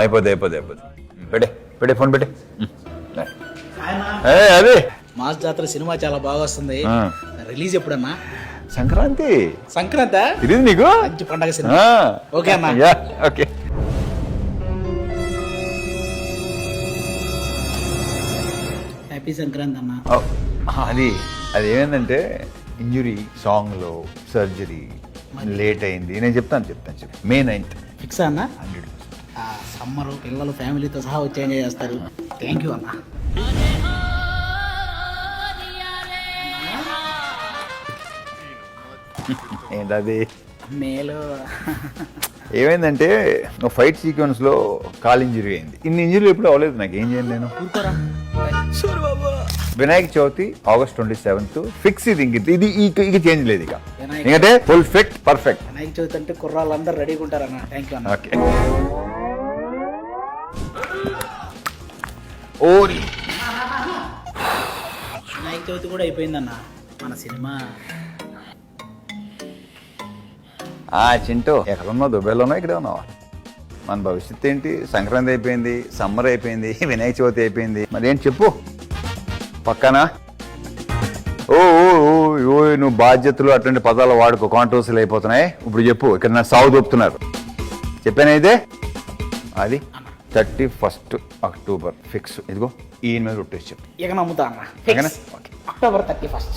అయిపోద్ది పెట్టే ఫోన్ పెట్టే. అదే మాస్ జాతర సినిమా చాలా బాగా వస్తుంది. రిలీజ్ ఎప్పుడన్నా? సంక్రాంతి. సంక్రాంతి తెలియదు నీకు? మంచి పండగ సినిమా. ఓకే అన్న. ఓకే. హ్యాపీ సంక్రాంతి అన్న. అది ఏమైందంటే ఇంజురీ సాంగ్లో సర్జరీ లేట్ అయింది. నేను చెప్తాను May 9th ఫిక్స్ అన్న. 100%. సమ్మరు పిల్లలు ఫ్యామిలీతో సహా వచ్చి ఎంజాయ్ చేస్తారు. థ్యాంక్ యూ అన్న. ఏంటది? మేలు ఏమైందంటే ఫైట్ సీక్వెన్స్ లో కాల్ ఇంజరీ అయింది. ఇన్ని ఇంజరీలు ఎప్పుడు అవ్వలేదు నాకు. ఏం చేయండి నేను? Vinayaka Chavithi August 27th fix. ఇది ఇక చేంజ్ లేదు. ఇక ఎందుకంటే full fit perfect. Vinayaka Chavithi అంటే కుర్రాళ్ళందరూ రెడీగా ఉంటారన్న. థ్యాంక్ యూ అన్న. ఓకే. ఓరి వినాయక చవితి కూడా అయిపోయిందన్న. మన సినిమా చింటూ ఎక్కడున్నావు? దుబాయ్లోనో ఇక్కడే ఉన్నావా? మన భవిష్యత్తు ఏంటి? సంక్రాంతి అయిపోయింది, సమ్మర్ అయిపోయింది, వినాయక చవితి అయిపోయింది. మరి ఏంటి చెప్పు? పక్కనా ఓ నువ్వు బాధ్యతలు అటువంటి పదాలు వాడుకో. కాంట్రవర్సీలు అయిపోతున్నాయి. ఇప్పుడు చెప్పు. ఇక్కడ నా సాగు దొప్పుతున్నారు. చెప్పానైతే అది 31st October ఫిక్స్. ఇదిగో ఈయన మీద రొట్టేసి చెప్పు. ఇక నమ్ముతా అన్న. ఓకేనా? October 31st.